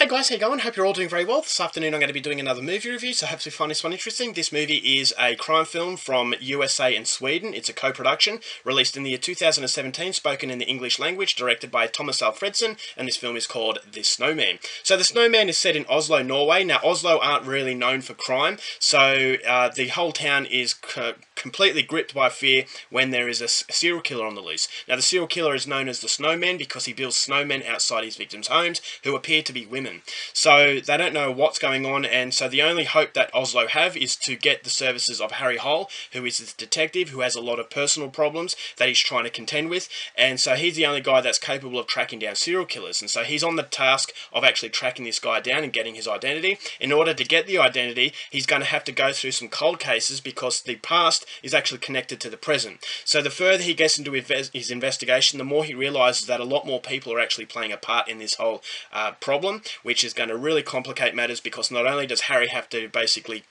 Hey guys, how you going? Hope you're all doing very well. This afternoon I'm going to be doing another movie review, so hopefully you find this one interesting. This movie is a crime film from USA and Sweden. It's a co-production, released in the year 2017, spoken in the English language, directed by Thomas Alfredson, and this film is called The Snowman. So The Snowman is set in Oslo, Norway. Now Oslo aren't really known for crime, so the whole town is completely gripped by fear when there is a serial killer on the loose. Now the serial killer is known as the Snowman because he builds snowmen outside his victims' homes who appear to be women. So they don't know what's going on, and so the only hope that Oslo have is to get the services of Harry Hole, who is this detective who has a lot of personal problems that he's trying to contend with, and so he's the only guy that's capable of tracking down serial killers, and so he's on the task of actually tracking this guy down and getting his identity. In order to get the identity, he's going to have to go through some cold cases because the past is actually connected to the present. So the further he gets into his investigation, the more he realizes that a lot more people are actually playing a part in this whole problem, which is going to really complicate matters because not only does Harry have to basically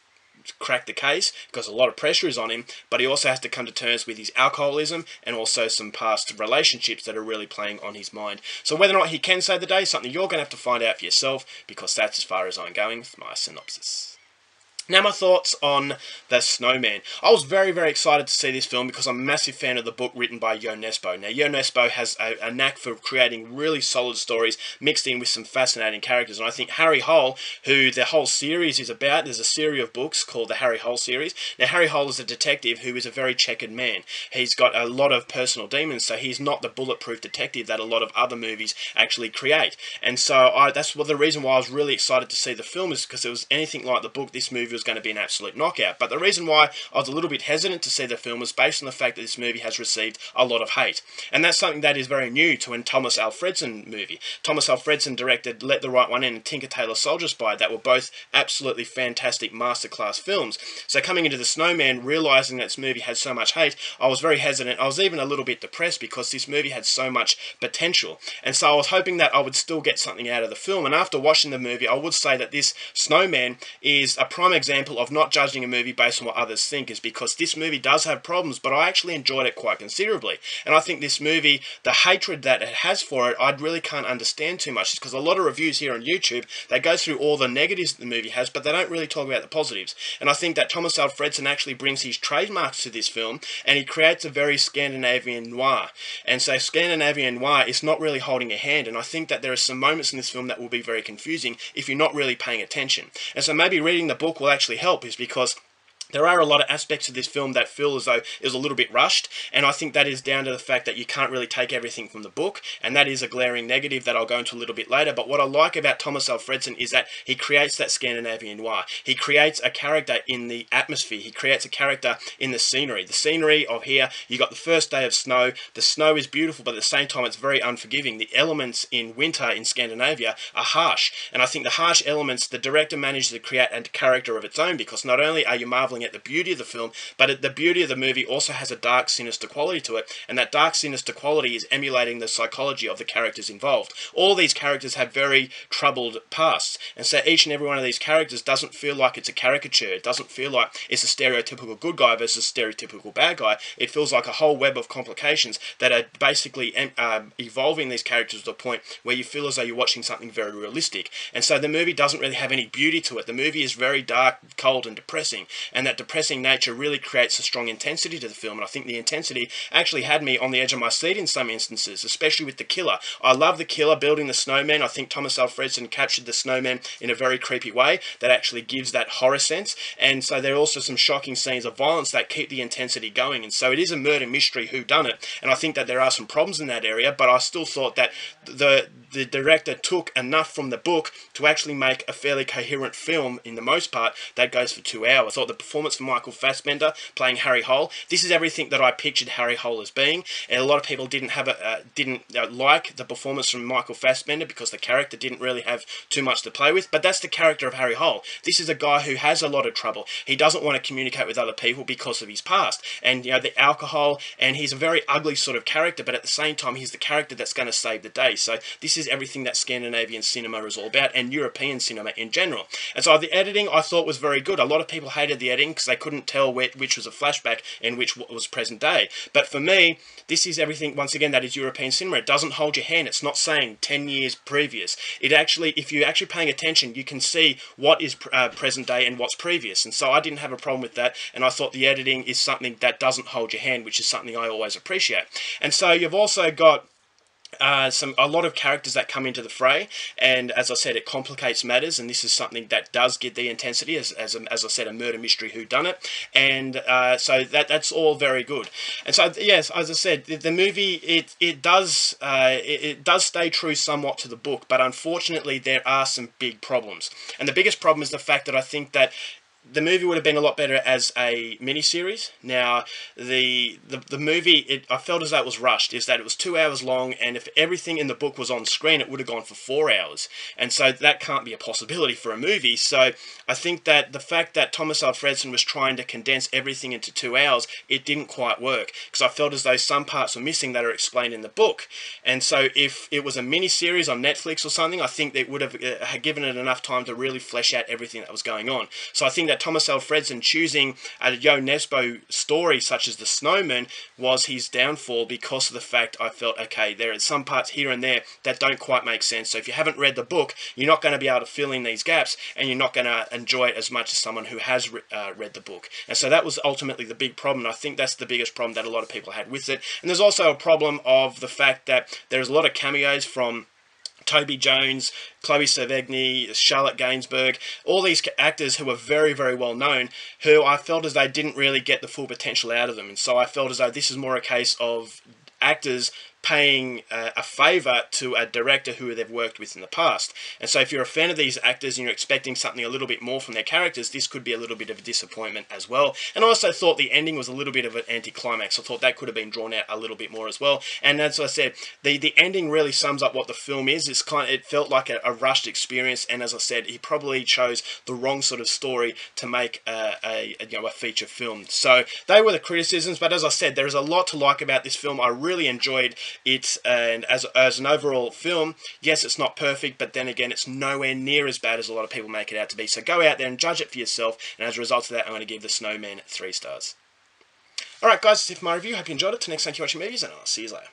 crack the case because a lot of pressure is on him, but he also has to come to terms with his alcoholism and also some past relationships that are really playing on his mind. So whether or not he can save the day is something you're going to have to find out for yourself, because that's as far as I'm going with my synopsis. Now my thoughts on The Snowman. I was very, very excited to see this film because I'm a massive fan of the book written by Jo Nesbø. Now Jo Nesbø has a knack for creating really solid stories mixed in with some fascinating characters, and I think Harry Hole, who the whole series is about, there's a series of books called the Harry Hole series. Now Harry Hole is a detective who is a very checkered man. He's got a lot of personal demons, so he's not the bulletproof detective that a lot of other movies actually create. And so that's the reason why I was really excited to see the film, is because it was anything like the book, this movie was going to be an absolute knockout. But the reason why I was a little bit hesitant to see the film was based on the fact that this movie has received a lot of hate, and that's something that is very new to a Thomas Alfredson movie. Thomas Alfredson directed Let the Right One In and Tinker Tailor Soldier Spy, that were both absolutely fantastic masterclass films. So coming into The Snowman, realizing that this movie had so much hate, I was very hesitant. I was even a little bit depressed because this movie had so much potential, and so I was hoping that I would still get something out of the film. And after watching the movie, I would say that this Snowman is a prime example of not judging a movie based on what others think, is because this movie does have problems, but I actually enjoyed it quite considerably. And I think this movie, the hatred that it has for it, I really can't understand too much, because a lot of reviews here on YouTube, they go through all the negatives that the movie has, but they don't really talk about the positives. And I think that Thomas Alfredson actually brings his trademarks to this film, and he creates a very Scandinavian noir. And so Scandinavian noir is not really holding a hand, and I think that there are some moments in this film that will be very confusing if you're not really paying attention. And so maybe reading the book will actually help, is because there are a lot of aspects of this film that feel as though it was a little bit rushed, and I think that is down to the fact that you can't really take everything from the book, and that is a glaring negative that I'll go into a little bit later. But what I like about Thomas Alfredson is that he creates that Scandinavian noir. He creates a character in the atmosphere. He creates a character in the scenery. The scenery of here, you got the first day of snow. The snow is beautiful, but at the same time it's very unforgiving. The elements in winter in Scandinavia are harsh, and I think the harsh elements, the director managed to create a character of its own, because not only are you marveling at the beauty of the film, but the beauty of the movie also has a dark, sinister quality to it, and that dark, sinister quality is emulating the psychology of the characters involved. All these characters have very troubled pasts, and so each and every one of these characters doesn't feel like it's a caricature. It doesn't feel like it's a stereotypical good guy versus a stereotypical bad guy. It feels like a whole web of complications that are basically evolving these characters to the point where you feel as though you're watching something very realistic. And so the movie doesn't really have any beauty to it. The movie is very dark, cold, and depressing, and that depressing nature really creates a strong intensity to the film, and I think the intensity actually had me on the edge of my seat in some instances, especially with the killer. I love the killer building the snowman. I think Thomas Alfredson captured the snowman in a very creepy way that actually gives that horror sense, and so there are also some shocking scenes of violence that keep the intensity going, and so it is a murder mystery whodunit, and I think that there are some problems in that area, but I still thought that the director took enough from the book to actually make a fairly coherent film, in the most part, that goes for 2 hours. I thought the performance from Michael Fassbender playing Harry Hole, this is everything that I pictured Harry Hole as being, and a lot of people didn't like the performance from Michael Fassbender because the character didn't really have too much to play with, but that's the character of Harry Hole. This is a guy who has a lot of trouble. He doesn't want to communicate with other people because of his past, and the alcohol, and he's a very ugly sort of character, but at the same time he's the character that's going to save the day. So this is everything that Scandinavian cinema is all about, and European cinema in general. And so the editing I thought was very good. A lot of people hated the editing editing because they couldn't tell which was a flashback and which was present day. But for me, this is everything, once again, that is European cinema. It doesn't hold your hand. It's not saying 10 years previous. It actually, if you're actually paying attention, you can see what is present day and what's previous. And so I didn't have a problem with that, and I thought the editing is something that doesn't hold your hand, which is something I always appreciate. And so you've also got a lot of characters that come into the fray, and as I said, it complicates matters, and this is something that does get the intensity as I said, a murder mystery whodunit, and so that's all very good. And so yes, as I said, the movie it does stay true somewhat to the book, but unfortunately there are some big problems, and the biggest problem is the fact that I think that the movie would have been a lot better as a miniseries. Now, the movie, I felt as though it was rushed, is that it was 2 hours long, and if everything in the book was on screen, it would have gone for 4 hours. And so that can't be a possibility for a movie. So I think that the fact that Thomas Alfredson was trying to condense everything into 2 hours, it didn't quite work, because I felt as though some parts were missing that are explained in the book. And so if it was a miniseries on Netflix or something, I think they would have given it enough time to really flesh out everything that was going on. So I think that Thomas Alfredson choosing a Yo Nesbo story such as The Snowman was his downfall, because of the fact I felt, okay, there are some parts here and there that don't quite make sense. So if you haven't read the book, you're not going to be able to fill in these gaps, and you're not going to enjoy it as much as someone who has read the book. And so that was ultimately the big problem. I think that's the biggest problem that a lot of people had with it. And there's also a problem of the fact that there's a lot of cameos from Toby Jones, Chloe Sevigny, Charlotte Gainsbourg, all these actors who are very, very well known, who I felt as they didn't really get the full potential out of them. And so I felt as though this is more a case of actors paying a favour to a director who they've worked with in the past. And so if you're a fan of these actors and you're expecting something a little bit more from their characters, this could be a little bit of a disappointment as well. And I also thought the ending was a little bit of an anticlimax. I thought that could have been drawn out a little bit more as well. And as I said, the ending really sums up what the film is. It felt like a rushed experience, and as I said, he probably chose the wrong sort of story to make a feature film. So they were the criticisms, but as I said, there is a lot to like about this film. I really enjoyed it, and as an overall film, yes, it's not perfect, but then again, it's nowhere near as bad as a lot of people make it out to be. So go out there and judge it for yourself, and as a result of that, I'm going to give The Snowman 3 stars. Alright guys, that's it for my review. Hope you enjoyed it. Till next time, keep watching movies, and I'll see you later.